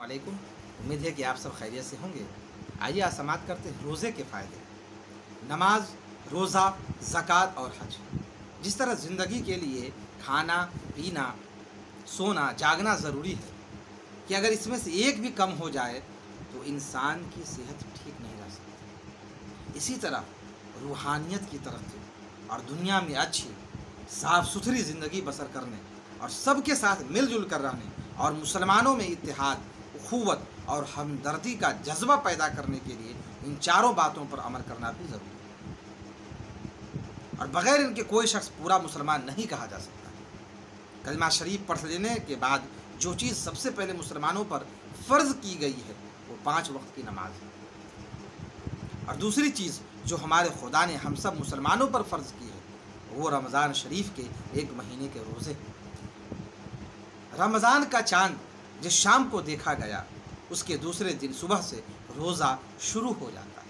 वालेकुम। उम्मीद है कि आप सब खैरियत से होंगे। आइए आज समाप्त करते हैं रोज़े के फ़ायदे। नमाज, रोज़ा, ज़कात और हज। जिस तरह ज़िंदगी के लिए खाना, पीना, सोना, जागना ज़रूरी है कि अगर इसमें से एक भी कम हो जाए तो इंसान की सेहत ठीक नहीं रह सकती। इसी तरह रूहानियत की तरक्की और दुनिया में अच्छी साफ़ सुथरी ज़िंदगी बसर करने और सबके साथ मिलजुल कर रहने और मुसलमानों में इत्तेहाद, उखुवत और हमदर्दी का जज्बा पैदा करने के लिए इन चारों बातों पर अमल करना भी ज़रूरी है और बग़ैर इनके कोई शख्स पूरा मुसलमान नहीं कहा जा सकता। कलमा शरीफ पढ़ लेने के बाद जो चीज़ सबसे पहले मुसलमानों पर फ़र्ज़ की गई है वो 5 वक्त की नमाज है और दूसरी चीज़ जो हमारे खुदा ने हम सब मुसलमानों पर फ़र्ज़ की है वो रमज़ान शरीफ के 1 महीने के रोज़े। रमज़ान का चाँद जिस शाम को देखा गया उसके दूसरे दिन सुबह से रोज़ा शुरू हो जाता है।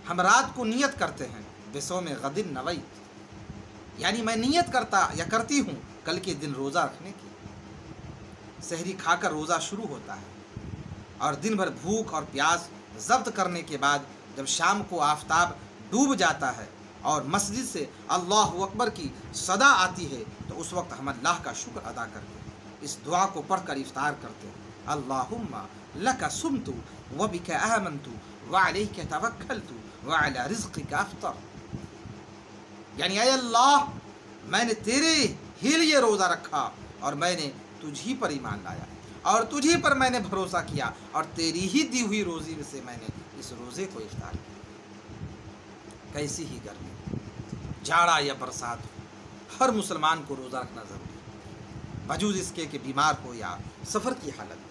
हम रात को नियत करते हैं बेसौम गदिन नवैत, यानी मैं नियत करता या करती हूँ कल के दिन रोज़ा रखने की। सहरी खाकर रोज़ा शुरू होता है और दिन भर भूख और प्यास ज़ब्त करने के बाद जब शाम को आफताब डूब जाता है और मस्जिद से अल्लाहु अकबर की सदा आती है तो उस वक्त हम अल्लाह का शुक्र अदा करके इस दुआ को पढ़कर इफ्तार करते हैं। अल्लाहुम्मा लका सुमतु व बिका आमनतु व अलैका तवक्कलतु व अला रिज़्क़िका अफ्तर, यानी ऐ अल्लाह मैंने तेरे ही लिए रोज़ा रखा और मैंने तुझी पर ईमान लाया और तुझी पर मैंने भरोसा किया और तेरी ही दी हुई रोज़ी में से मैंने इस रोज़े को इफ्तार किया। कैसी ही गर्मी, जाड़ा या बरसात, हर मुसलमान को रोज़ा रखना ज़रूरी है, वजूद इसके कि बीमार हो या सफ़र की हालत हो।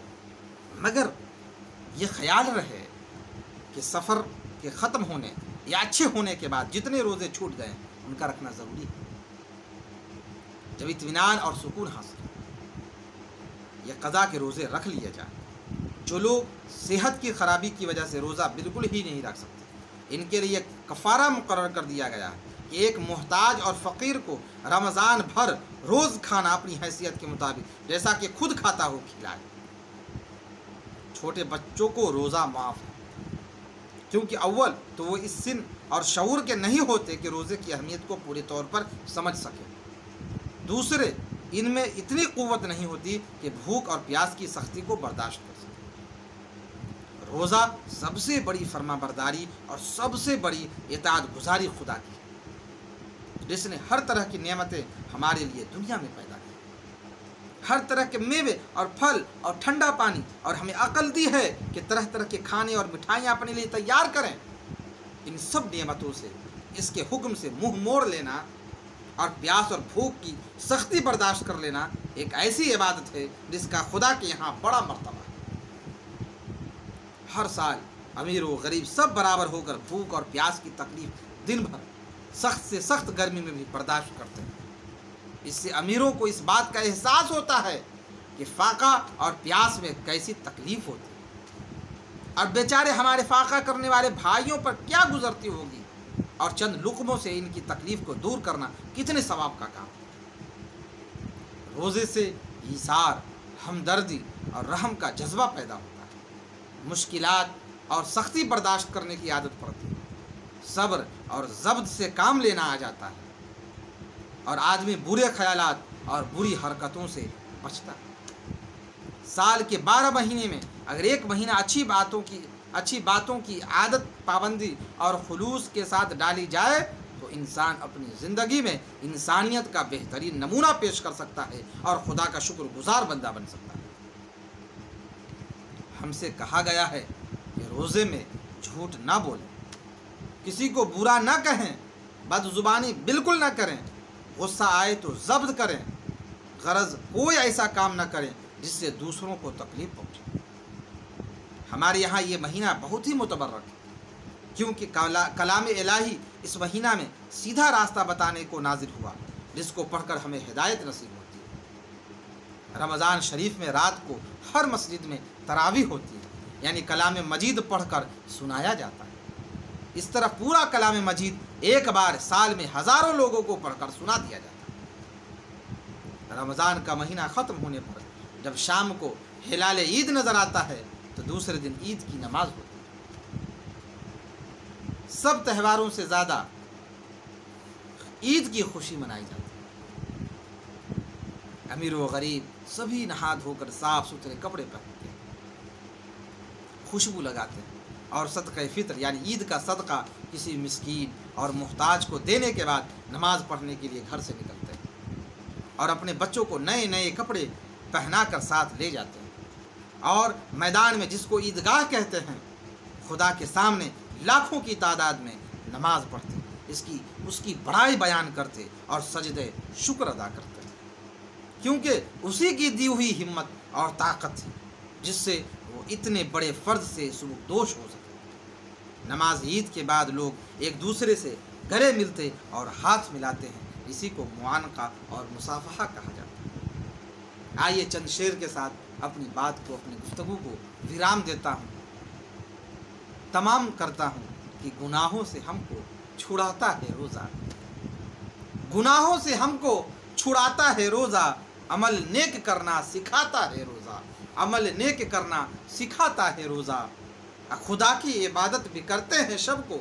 मगर ये ख्याल रहे कि सफ़र के ख़त्म होने या अच्छे होने के बाद जितने रोज़े छूट गए उनका रखना ज़रूरी है। जब इत्मीनान और सुकून हासिल ये क़ज़ा के रोज़े रख लिए जाए। जो लोग सेहत की ख़राबी की वजह से रोज़ा बिल्कुल ही नहीं रख सकते इनके लिए कफ़ारा मुकर्रर कर दिया गया है कि एक मोहताज और फ़कीर को रमज़ान भर रोज़ खाना अपनी हैसियत के मुताबिक जैसा कि खुद खाता हो खिलाए। छोटे बच्चों को रोज़ा माफ़ है क्योंकि अव्वल तो वो इस सिन और शऊर के नहीं होते कि रोज़े की अहमियत को पूरे तौर पर समझ सकें। दूसरे इनमें इतनी क़ुव्वत नहीं होती कि भूख और प्यास की सख्ती को बर्दाश्त कर सकें। रोज़ा सबसे बड़ी फरमाबरदारी और सबसे बड़ी इताअत गुज़ारी खुदा की है जिसने हर तरह की नेमतें हमारे लिए दुनिया में पैदा की, हर तरह के मेवे और फल और ठंडा पानी, और हमें अक्ल दी है कि तरह तरह के खाने और मिठाइयाँ अपने लिए तैयार करें। इन सब नेमतों से इसके हुक्म से मुँह मोड़ लेना और प्यास और भूख की सख्ती बर्दाश्त कर लेना एक ऐसी इबादत है जिसका खुदा के यहाँ बड़ा मर्तबा है। हर साल अमीर व गरीब सब बराबर होकर भूख और प्यास की तकलीफ दिन भर सख्त से सख्त गर्मी में भी बर्दाश्त करते हैं। इससे अमीरों को इस बात का एहसास होता है कि फाका और प्यास में कैसी तकलीफ होती है और बेचारे हमारे फाका करने वाले भाइयों पर क्या गुजरती होगी और चंद लुक़मों से इनकी तकलीफ़ को दूर करना कितने सवाब का काम। रोज़े से ईसार, हमदर्दी और रहम का जज्बा पैदा होता है। मुश्किलात और सख्ती बर्दाश्त करने की आदत पड़ती है। सब्र और ज़ब्त से काम लेना आ जाता है और आदमी बुरे ख्यालात और बुरी हरकतों से बचता है। साल के 12 महीने में अगर एक महीना अच्छी बातों की आदत, पाबंदी और खुलूस के साथ डाली जाए तो इंसान अपनी ज़िंदगी में इंसानियत का बेहतरीन नमूना पेश कर सकता है और खुदा का शुक्रगुजार बंदा बन सकता है। हमसे कहा गया है कि रोज़े में झूठ ना बोलें, किसी को बुरा ना कहें, बदजुबानी बिल्कुल ना करें, गुस्सा आए तो ज़ब्त करें, गरज कोई ऐसा काम ना करें जिससे दूसरों को तकलीफ़ पहुँचे। हमारे यहाँ ये महीना बहुत ही मुतबर्रक है क्योंकि कलाम इलाही इस महीना में सीधा रास्ता बताने को नाजिल हुआ जिसको पढ़कर हमें हिदायत नसीब होती है। रमज़ान शरीफ में रात को हर मस्जिद में तरावी होती है, यानी कलाम मजीद पढ़कर सुनाया जाता है। इस तरह पूरा कलाम मजीद एक बार साल में हज़ारों लोगों को पढ़कर सुना दिया जाता है। रमज़ान का महीना ख़त्म होने पर जब शाम को हिलाल ईद नज़र आता है तो दूसरे दिन ईद की नमाज होती है। सब त्योहारों से ज़्यादा ईद की खुशी मनाई जाती है। अमीर व गरीब सभी नहा धोकर साफ सुथरे कपड़े पहनते हैं, खुशबू लगाते हैं और सदक़े फ़ितर यानी ईद का सदका किसी मिस्कीन और मुहताज को देने के बाद नमाज पढ़ने के लिए घर से निकलते हैं और अपने बच्चों को नए नए कपड़े पहना कर साथ ले जाते हैं और मैदान में, जिसको ईदगाह कहते हैं, खुदा के सामने लाखों की तादाद में नमाज पढ़ते, उसकी बड़ाई बयान करते और सजदे शुक्र अदा करते, क्योंकि उसी की दी हुई हिम्मत और ताकत है जिससे वो इतने बड़े फ़र्ज से सुबकदोश हो सके। नमाज ईद के बाद लोग एक दूसरे से गले मिलते और हाथ मिलाते हैं, इसी को मुआनका और मुसाफहा कहा जाता है। आइए चंद शेर के साथ अपनी बात को, अपनी गुफ्तगू को विराम देता हूँ। तमाम करता हूँ कि गुनाहों से हमको छुड़ाता है रोज़ा, गुनाहों से हमको छुड़ाता है रोज़ा, अमल नेक करना सिखाता है रोज़ा, अमल नेक करना सिखाता है रोज़ा। खुदा की इबादत भी करते हैं सबको,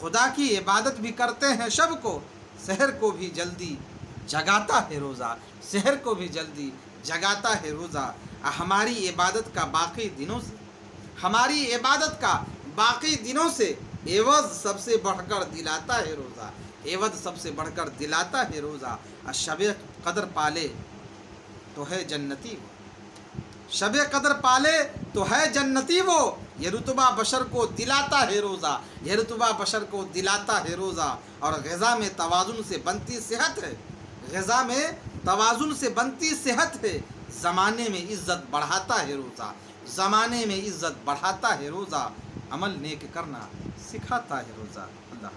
खुदा की इबादत भी करते हैं सबको, शहर को भी जल्दी जगाता है रोज़ा, शहर को भी जल्दी जगाता है रोज़ा। हमारी इबादत का बाकी दिनों से, हमारी इबादत का बाकी दिनों से एवज़ सबसे बढ़कर दिलाता है रोज़ा, एवज़ सबसे बढ़कर दिलाता है रोज़ा। शब कदर पाले तो है जन्नती वो, शब कदर पाले तो है जन्नती वो, ये रुतबा बशर को दिलाता है रोज़ा, ये रुतबा बशर को दिलाता है रोज़ा। और ग़िज़ा में तवाज़ुन से बनती सेहत है, ग़िज़ा में तवाज़ुन से बनती सेहत है, ज़माने में इज़्ज़त बढ़ाता है रोज़ा, ज़माने में इज़्ज़त बढ़ाता है रोज़ा, अमल नेक करना सिखाता है रोज़ा। अल्लाह।